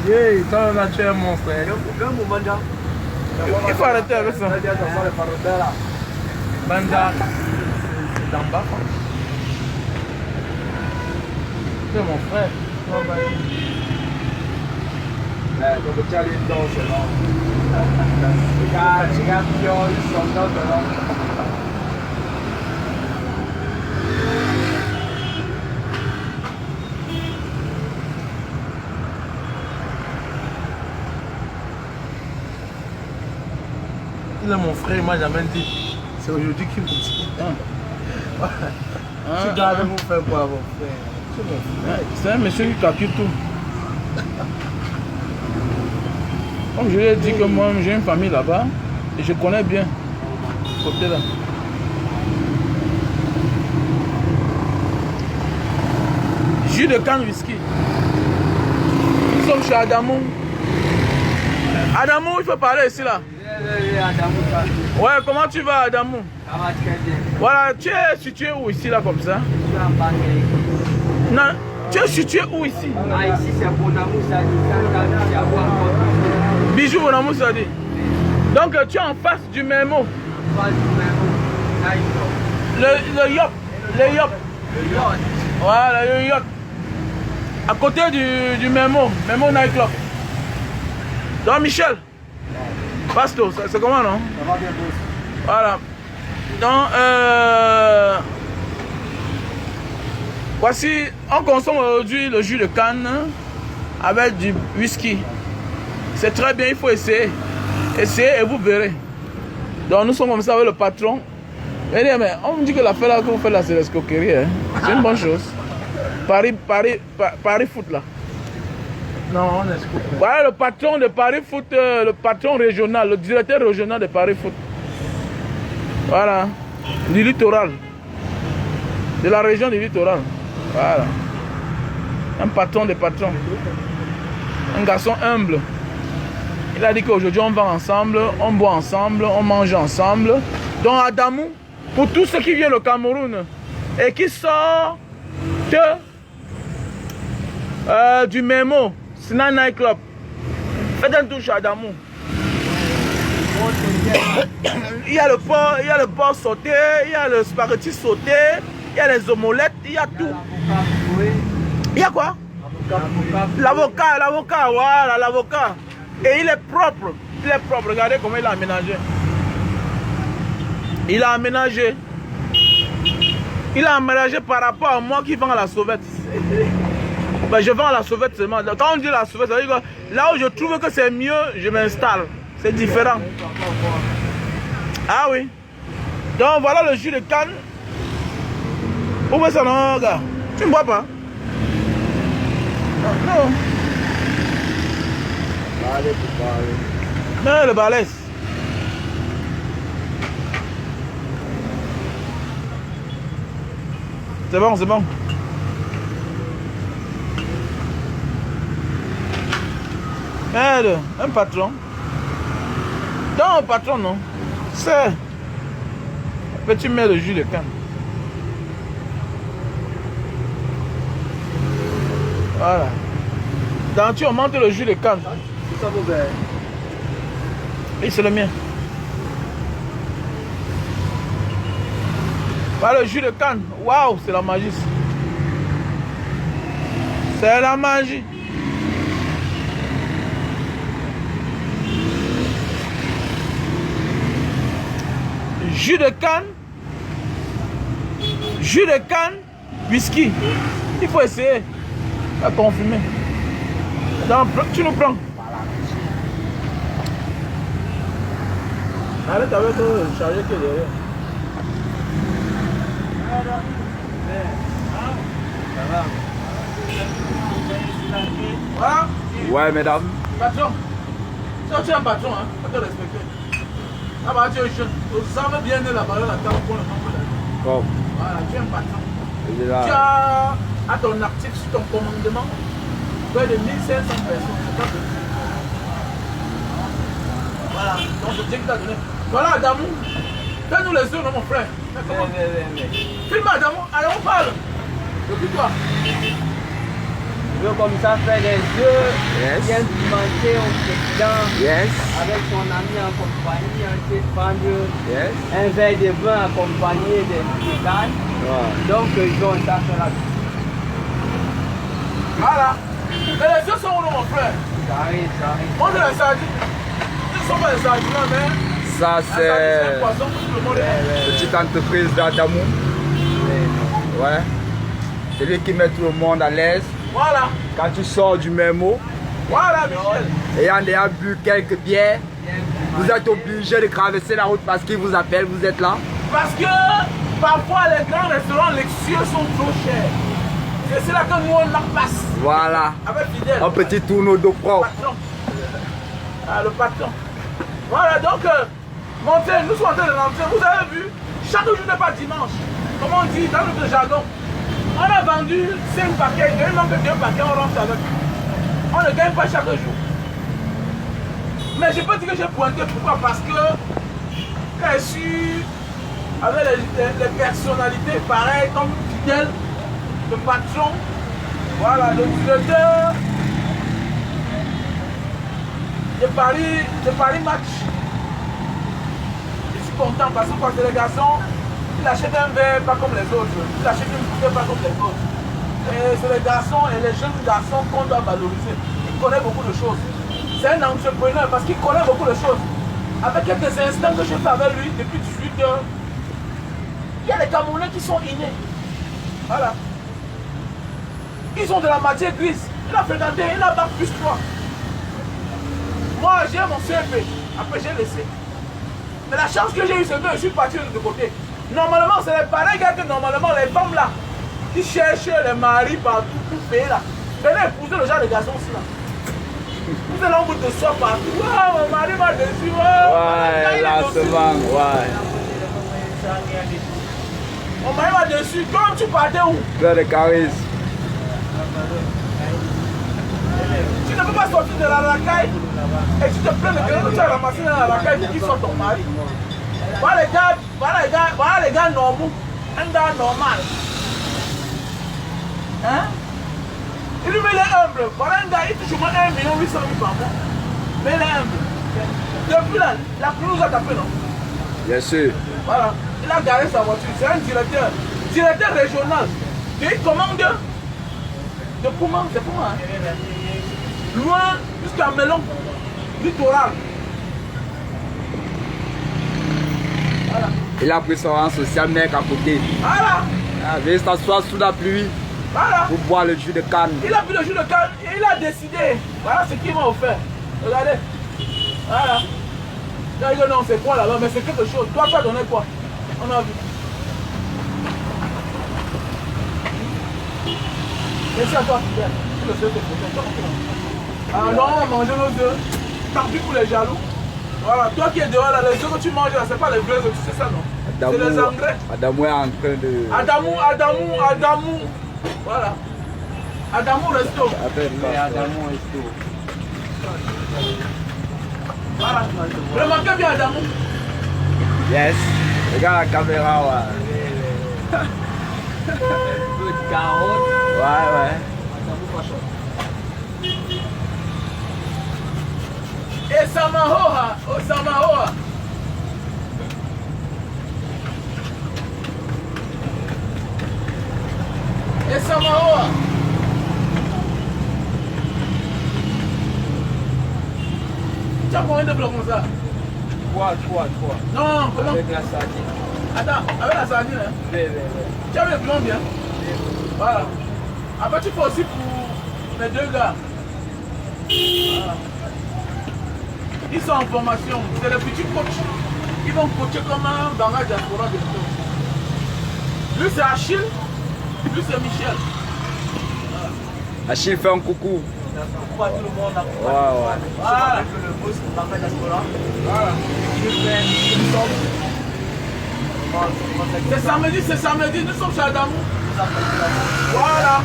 Yeah, toi, tu es un monstre. Il faut arrêter avec ça. Banda, c'est d'en bas. C'est mon frère. Come c'è l'indosso, no? Ci cambio il soldato, no? Il est mon frère, il m'a jamais dit. C'est aujourd'hui qu'il me dit. Tu dois aller vous faire quoi, mon frère? C'est mon frère. C'est un monsieur qui calcule tout. Comme je lui ai dit que moi j'ai une famille là-bas et je connais bien ce côté-là. Jus de canne whisky. Nous sommes chez Adamou. Adamou, il faut parler ici là. Ouais, comment tu vas Adamou? Voilà, tu es situé où ici là comme ça? Non, tu es situé où ici? Ici c'est Bonamou, ça dit. Bijou Bonamou, ça dit. Donc tu es en face du Memo. Le Yop. Le Yop. Voilà, le Yop. À côté du Memo. Memo Night Club. Donc Michel. Pasto, c'est comment non? Ça va bien, boss. Voilà. Donc, voici, on consomme aujourd'hui le jus de canne avec du whisky. C'est très bien, il faut essayer. Essayez et vous verrez. Donc nous sommes comme ça avec le patron. Mais on me dit que l'affaire là que vous faites là, c'est l'escroquerie. Hein? C'est une bonne chose. Paris Foot là. Non, on escroque. Voilà le patron de Paris Foot, le patron régional, le directeur régional de Paris Foot. Voilà, du littoral. De la région du littoral. Voilà. Un patron des patrons. Un garçon humble. Il a dit qu'aujourd'hui on va ensemble, on boit ensemble, on mange ensemble. Donc Adamou, pour tous ceux qui viennent au Cameroun et qui sortent du Memo, Sina Night Club, faites un touche à Adamou. Il y a le porc sauté, il y a le spaghetti sauté, il y a les omelettes, il y a tout. Il y a quoi? L'avocat, voilà, l'avocat. Et il est propre, regardez comment il a aménagé. Il a aménagé. Il a aménagé par rapport à moi qui vends à la sauvette. Ben, je vends à la sauvette seulement. Quand on dit la sauvette, ça veut dire que là où je trouve que c'est mieux, je m'installe. C'est différent. Ah oui. Donc voilà le jus de canne. Où est ça non, gars? Tu ne bois pas? Non. Non, le balèze. C'est bon, c'est bon. Merde, un patron. Non, un patron, non. C'est. Petit mets le jus de canne. Voilà. Dans tu montes le jus de canne. Ça vaut bien. Oui, c'est le mien. Voilà le jus de canne. Waouh, c'est la magie. C'est la magie. Jus de canne, whisky. Il faut essayer. À confirmer. Donc, tu nous prends. Arrête avec le chargeur qui est derrière. Voilà. Ouais, mesdames. Patron. Tu es un patron, hein. Faut te respecter. Ah bah tu es jeune. Ça veut bien de la valeur à ta pour le nombre d'années. Bon. Voilà, tu es un patron. Il est là. Tu as à ton actif sur ton commandement près de 1500 personnes. C'est pas petit. Voilà, donc je dis que tu as donné. Voilà Adamou. Fais-nous les yeux, non mon frère. Filme Adamou. Adamou parle. Depuis toi. veut comme ça faire des œufs Yes. bien pimentés au président. Yes. Avec son ami en compagnie, on peut prendre Yes. un verre de vin accompagné de canne. Ouais. Donc ils ont ça sur la Voilà. Mais les œufs sont où, mon frère? ça arrive, ça arrive. On est les sardines. Ce ne sont pas les sardines, mais Ça, les sardines, c'est un c'est poisson que tout le monde aime. une petite entreprise d'Adamou. Ouais. C'est lui qui met tout le monde à l'aise. Voilà. Quand tu sors du mémo, Voilà, Michel. ayant déjà bu quelques bières, vous êtes obligé de traverser la route parce qu'il vous appelle, vous êtes là. Parce que parfois les grands restaurants luxueux sont trop chers. Et c'est là que nous on en passe. Voilà. Avec Fidèle. Un petit tourneau d'eau Le propre. patron. Ah, le patron. Voilà, donc, montez, nous sommes en train de rentrer. Vous avez vu, chaque jour n'est pas dimanche. Comme on dit dans notre jargon. On a vendu 5 paquets, il manque 2 paquets, on rentre avec. On ne gagne pas chaque jour. Mais je peux dire que j'ai pointé. Pourquoi? Parce que quand je suis avec les personnalités pareilles comme Fidèle, le patron, voilà, le directeur de Paris Match. Je suis content parce que quand c'est les garçons, il achète un verre pas comme les autres, il achète une bouteille pas comme les autres. Et c'est les garçons et les jeunes garçons qu'on doit valoriser. Il connaît beaucoup de choses. C'est un entrepreneur parce qu'il connaît beaucoup de choses. Avec quelques instants que je fais avec lui depuis 18 heures, il y a des Camerounais qui sont innés. Voilà. Ils ont de la matière grise. Il a fréquenté, il a bac plus 3. Moi, j'ai mon CFP. Après, j'ai laissé. Mais la chance que j'ai eue, c'est que je suis parti de l'autre côté. Normalement, c'est les pareils gars que normalement, les femmes là, qui cherchent les maris partout pour payer là. Venez épouser le genre de garçon aussi là. Vous allez en bout de soie partout. Waouh, mon mari m'a déçu. Ouais, là, c'est bon, ouais. Mon mari m'a déçu. Toi, tu partais où? Plein de charisme. Tu ne peux pas sortir de la racaille et tu te plains de quelqu'un que tu as ramassé dans la racaille pour qu'il soit ton mari. Voilà les gars normaux. Un gars normal. Hein? Il lui met les humbles. Voilà un gars, il touche au moins 1 800 000 par mois. Mais il est humble. Depuis là, la pluie nous a tapé, non? Bien sûr. Voilà. Il a garé sa voiture. C'est un directeur. Directeur régional. Il commande de Poumans. C'est pour moi. Hein? Loin jusqu'à Melon. Littoral. Voilà. Il a pris son rang social, mec, à côté. Voilà. Il vient s'asseoir sous la pluie Voilà. pour boire le jus de canne. Il a pris le jus de canne et il a décidé. Voilà ce qu'il m'a offert. Regardez. Voilà. Là, il dit non, c'est quoi là-bas? Mais c'est quelque chose. Toi, tu as donné quoi? On a vu. Merci à toi, Fidèle. Tu le sais, c'est pour toi. Ah non, on va manger nos œufs. Tant pis pour les jaloux. Voilà, toi qui es dehors là, les œufs que tu manges là, c'est pas les vrais œufs, tu sais ça non? C'est les engrais. Adamou est en train de... Adamou. Voilà. Adamou Resto. Adamou Resto. Voilà. Remarquez bien Adamou. Yes. Regarde la caméra, ouais. Un peu de carotte. Ouais. Et Samahoa. Oh Samahoa. Et Samahoa. Tu as combien de blocs comme ça? 3. Non, comment? Avec la sardine. Attends, avec la sardine, hein? Oui. Tu as le blanc bien? Voilà. Après, tu fais aussi pour les 2 gars. Voilà. Ils sont en formation. C'est les petits coachs. Ils vont coacher comme un dans la diaspora de tout. Lui, c'est Achille. Lui, c'est Michel. Achille fait un coucou. Pourquoi tout le monde a Ouais. Voilà. le boss dans la diaspora. Voilà. C'est samedi, nous sommes chez Adamou. Voilà.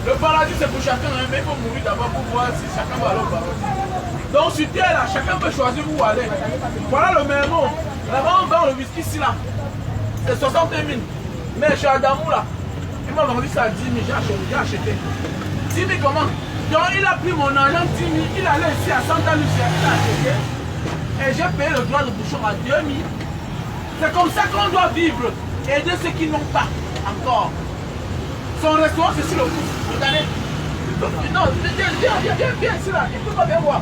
Le paradis c'est pour chacun, hein, mais il faut mourir d'abord pour voir si chacun va aller au paradis. Donc sur terre là, chacun peut choisir où aller. Voilà le même mot. Là-bas on vend le whisky ici là. C'est 60 000. Mais chez Adamou là, il m'a vendu ça à 10 000, j'ai acheté. 10 000 comment? Donc il a pris mon argent 10 000, il allait ici à Santa Lucia, il a acheté. Et j'ai payé le droit de bouchon à 2 000. C'est comme ça qu'on doit vivre. Aider ceux qui n'ont pas encore. Son restaurant c'est sur le pouce. Regardez. Non, viens ici là, il ne peut pas bien voir.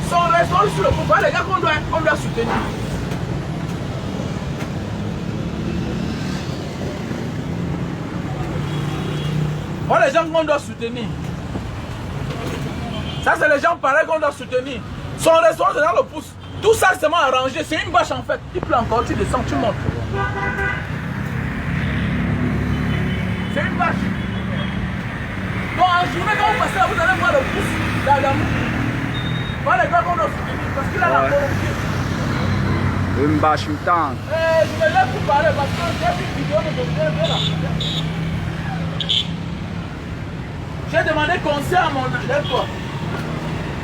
Son restaurant sur le pouce. Voilà les gars qu'on doit soutenir. Voilà les gens qu'on doit soutenir. Ça, c'est les gens pareils qu'on doit soutenir. Son restaurant, c'est dans le pouce. Tout ça, c'est vraiment arrangé. C'est une bâche en fait. Il pleut encore, tu descends, tu montes. C'est une bâche. Donc, en journée, quand vous passez là, vous allez voir le pouce d'Adamou. Voilà les gars qu'on doit soutenir. Parce qu'il a la volonté. Une bâche, une tente. Je vais là pour parler parce que j'ai vu une vidéo de là. J'ai demandé conseil à mon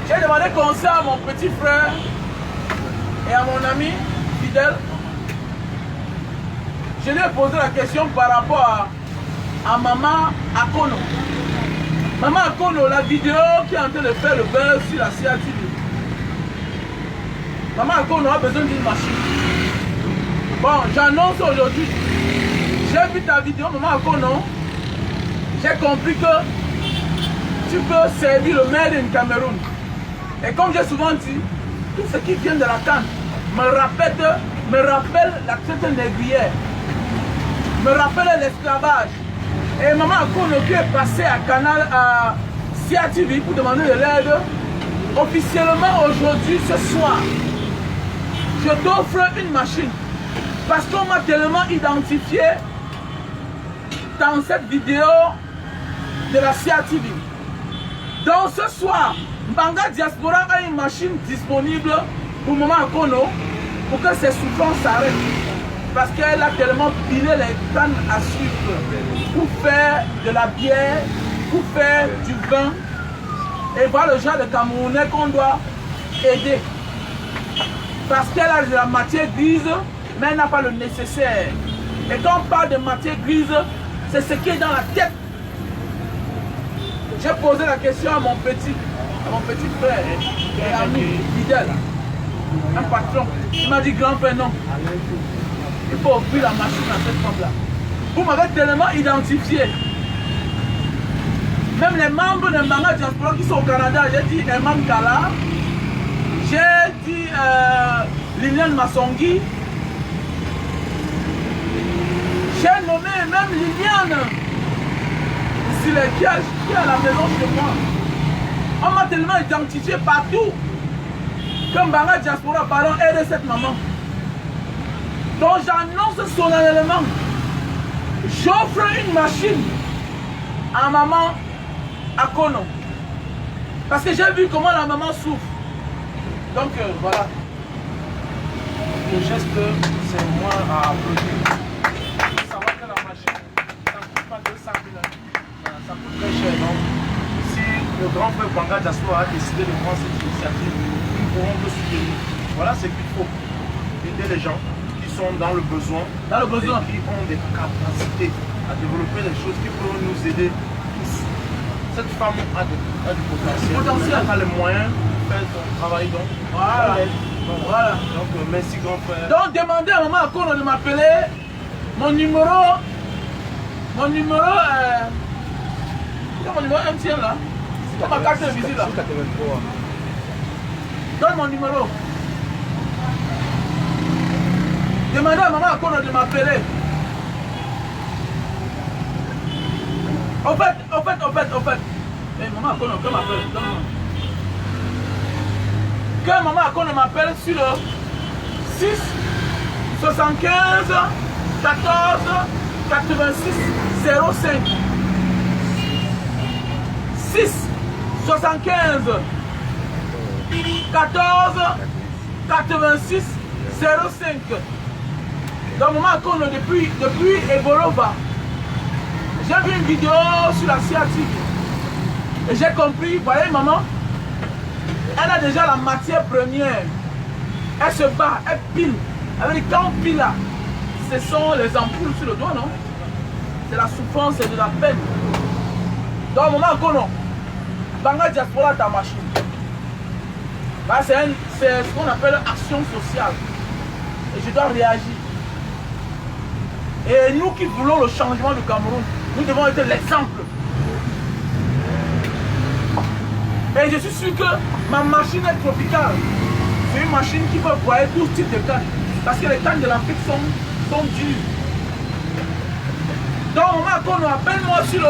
J'ai demandé conseil à mon petit frère et à mon ami fidèle. Je lui ai posé la question par rapport à Maman Akono. Maman Akono, la vidéo qui est en train de faire le buzz sur la CATV. Maman Akono a besoin d'une machine. Bon, j'annonce aujourd'hui. J'ai vu ta vidéo, Maman Akono. J'ai compris que tu peux servir le maire du Cameroun. Et comme j'ai souvent dit, tout ce qui vient de la canne me rappelle la traite négrière, me rappelle l'esclavage. Et Maman Akono qui est passé à Canal, à CATV pour demander de l'aide, officiellement aujourd'hui, ce soir, je t'offre une machine. Parce qu'on m'a tellement identifié dans cette vidéo de la CATV. Donc ce soir, Mbanga Diaspora a une machine disponible pour Maman Akono pour que ses souffrances s'arrêtent. Parce qu'elle a tellement pilé les cannes à sucre pour faire de la bière, pour faire du vin. Et voilà le genre de Camerounais qu'on doit aider. Parce qu'elle a de la matière grise, mais elle n'a pas le nécessaire. Et quand on parle de matière grise, c'est ce qui est dans la tête. J'ai posé la question à mon petit frère et ami fidèle, un patron. Il m'a dit grand-père non. Il faut offrir la machine à cette femme-là. Vous m'avez tellement identifié. Même les membres de Mbanga Diaspora qui sont au Canada, j'ai dit Herman Kala, j'ai dit Liliane Massongi, j'ai nommé même Liliane. Qui est à la maison chez moi. On m'a tellement identifié partout. Comme Mbanga Diaspora, pardon, aide cette maman. Donc j'annonce solennellement. J'offre une machine à Maman Akono. Parce que j'ai vu comment la maman souffre. Donc voilà. Le geste, c'est moi à applaudir. Il faut savoir que la machine, ça ne coûte pas 200 000 €. Ça coûte très cher. Donc, si le grand frère Mbanga Diaspora a décidé de prendre cette initiative, nous pourrons le soutenir. Voilà ce qu'il faut. Aider les gens qui sont dans le besoin, et qui ont des capacités à développer des choses qui pourront nous aider tous. Cette femme a du potentiel. Elle a les moyens de faire son travail. Donc, Voilà. Donc merci grand frère. Donc demandez à Maman Akono de m'appeler. Mon numéro mon numéro MTN là. C'est ma carte de visite là. Donne mon numéro. Demandez à Maman Akono de m'appeler. Au fait. Hey, Maman Akono, que m'appelle. Donne-moi. Que Maman Akono m'appelle sur le 6 75 14 86 05. 6 75 14 86 05. Donc Maman Akono depuis Ebolova. J'ai vu une vidéo sur la sciatique et j'ai compris, vous voyez maman, elle a déjà la matière première. Elle se bat, elle pile. Elle dit quand on pile là, ce sont les ampoules sur le doigt, non? c'est la souffrance et de la peine. Donc, au moment qu'on a, Banga diaspora ta machine. Bah, c'est ce qu'on appelle action sociale. Et je dois réagir. Et nous qui voulons le changement du Cameroun, nous devons être l'exemple. Et je suis sûr que ma machine est tropicale. C'est une machine qui peut broyer tout type de cannes. Parce que les cannes de l'Afrique sont dures. Donc, au moment qu'on appelle-moi sur le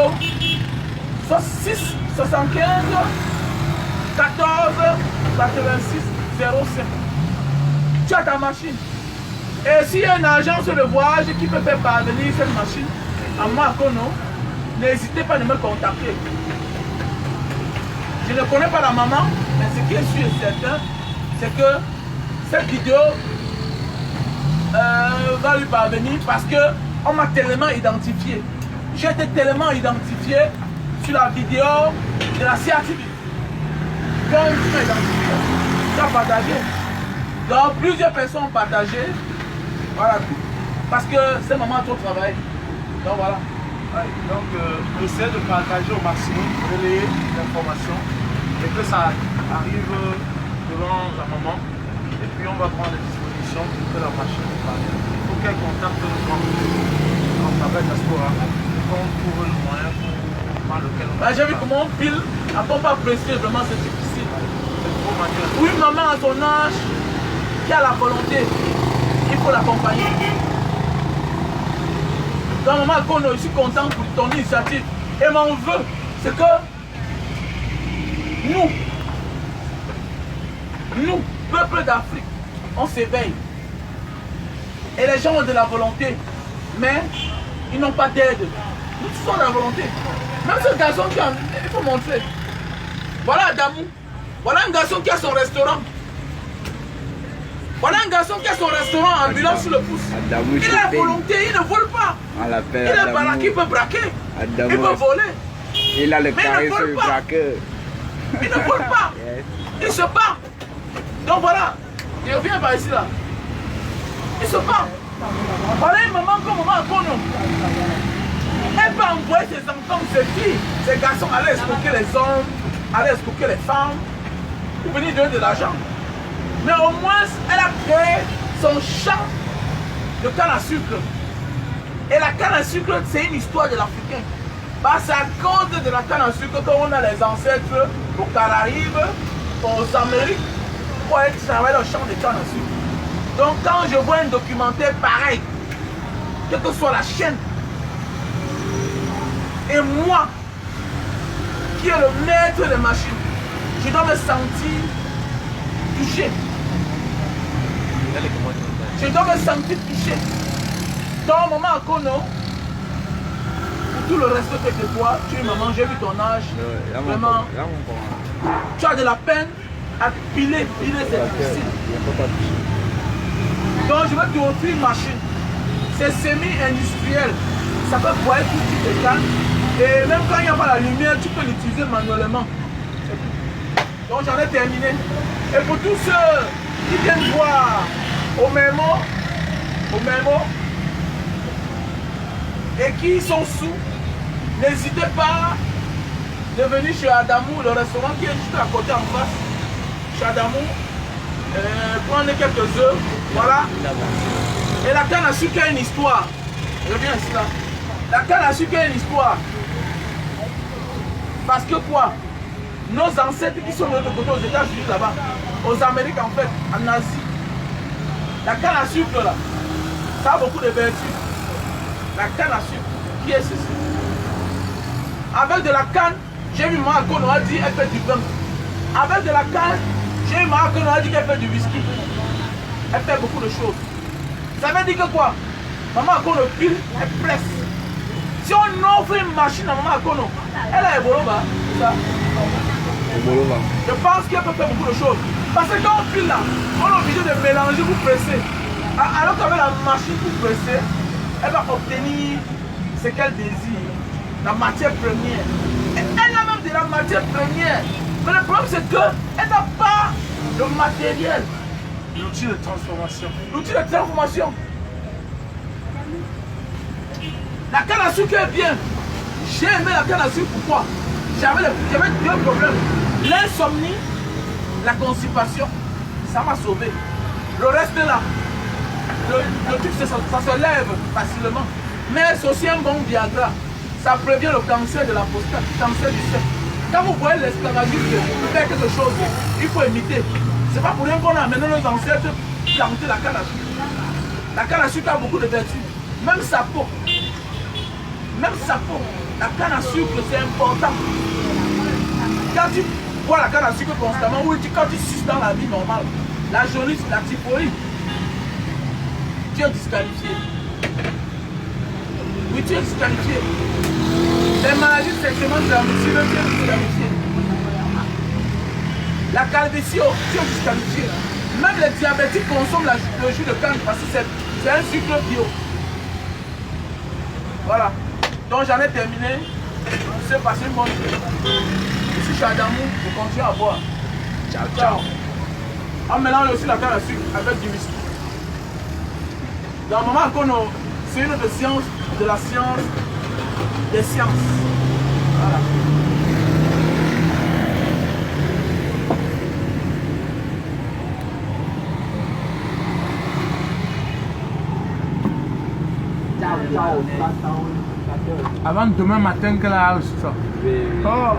6 75 14 86 05. Tu as ta machine. Et s'il y a une agence de voyage qui peut faire parvenir cette machine à moi, n'hésitez pas à me contacter. Je ne connais pas la maman, mais ce qui est sûr et certain, c'est que cette vidéo va lui parvenir parce qu'on m'a tellement identifié. J'ai été tellement identifié sur la vidéo de la CATV. Quand tu m'as identifié, tu as partagé. Donc plusieurs personnes ont partagé. Voilà tout. Parce que ces mamans ont trop travaillé. Donc voilà. Ouais, donc, essaie de partager au maximum, relayer l'information et que ça arrive devant la maman. Et puis, on va prendre les dispositions pour que la machine parvienne. Il faut qu'elle contacte le grand travail diaspora pour qu'on trouve le moyen par lequel on va. J'ai vu comment on pile, à ton pas précieux, vraiment c'est difficile. C'est trop manuel. Oui, maman à son âge, qui a la volonté, il faut l'accompagner. Dans le moment qu'on je suis content pour ton initiative. Et mon vœu, c'est que nous, peuple d'Afrique, on s'éveille. Et les gens ont de la volonté, mais ils n'ont pas d'aide. Nous tous avons de la volonté. Même ce garçon qui a, il faut montrer. Voilà Adamou. Voilà un garçon qui a son restaurant. Voilà un garçon qui a son restaurant ambulant sur le pouce. Adamou, il a la volonté, il ne vole pas. On l'appelle Il est Adamou. baraqué, il peut braquer. Adamou. Il peut voler. Il a le Mais il ne carré vole sur le pas. braqueur. Il ne vole pas. Yes. Il se bat. Donc voilà. Il revient par ici là. Il se bat. Voilà une maman comme maman Akono. Elle peut envoyer ses enfants, ses filles, ses garçons aller escroquer les hommes, aller escroquer les femmes, pour venir donner de l'argent. Mais au moins, elle a créé son champ de canne à sucre. Et la canne à sucre, c'est une histoire de l'Africain. Parce à cause de la canne à sucre qu'on a les ancêtres aux Caraïbes, aux Amériques, pour aller travailler dans le champ de canne à sucre. Donc quand je vois un documentaire pareil, quelle que soit la chaîne, et moi, qui est le maître des machines, je dois me sentir touché. Je dois me sentir touché. Dans le moment à Kono, pour tout le respect que toi, tu es maman, j'ai vu ton âge. Vraiment, tu as de la peine à piler c'est difficile. Donc je vais te offrir une machine. C'est semi-industriel. Ça peut broyer tout type de canne. Et même quand il n'y a pas la lumière, tu peux l'utiliser manuellement. Donc j'en ai terminé. Et pour tous ceux qui viennent voir au Mémo, et qui sont sous, n'hésitez pas de venir chez Adamou, le restaurant qui est juste à côté en face. Chez Adamou, prendre quelques œufs, voilà. Et la canne à sucre a une histoire. Reviens ici là. La canne à sucre a une histoire. Parce que quoi? Nos ancêtres qui sont de l'autre côté aux États-Unis là-bas, aux Amériques en fait, en Asie, la canne à sucre là, ça a beaucoup de vertus. La canne à sucre, qui est ceci? Avec de la canne, j'ai vu Maman Akono a dit elle fait du vin. Avec de la canne, j'ai vu Maman Akono a dit qu'elle fait du whisky. Elle fait beaucoup de choses. Ça veut dire que quoi? Maman Akono pile, elle presse. Si on offre une machine à Maman Akono, elle a Eboloba, c'est ça? Je pense qu'elle peut faire beaucoup de choses. Parce que quand on pile là, on est obligé de mélanger pour presser. Alors qu'avec la machine pour presser, elle va obtenir ce qu'elle désire, la matière première. Et elle a même de la matière première. Mais le problème c'est qu'elle n'a pas le matériel. L'outil de transformation. L'outil de transformation. La canne à sucre est bien. J'ai aimé la canne à sucre, pourquoi? J'avais deux problèmes. L'insomnie, la constipation, ça m'a sauvé. Le reste là, le truc, ça se lève facilement. Mais c'est aussi un bon Viagra. Ça prévient le cancer de la prostate, le cancer du sein. Quand vous voyez l'esclavagisme faire quelque chose, il faut imiter. C'est pas pour rien qu'on a amené nos ancêtres planter la canne à sucre. La canne à sucre a beaucoup de vertus. Même sa peau. La canne à sucre, c'est important. Quand tu bois la canne à sucre constamment, ou quand tu suces dans la vie normale, la jaunisse, la typhoïde, tu es disqualifié. Oui, tu es disqualifié. Les maladies sexuellement transmissibles, tu es disqualifié. La calvitie, tu es disqualifié. Même les diabétiques consomment le jus de canne parce que c'est un sucre bio. Voilà. Donc j'en ai terminé. C'est passé une bonne journée. Ici je suis à Damou, je continue à boire. Ciao, ciao. On mélange aussi la canne à sucre avec du whisky. Dans le moment qu'on c'est une autre science, de la science des sciences. Voilà. Avant demain matin que la house sort. Oh.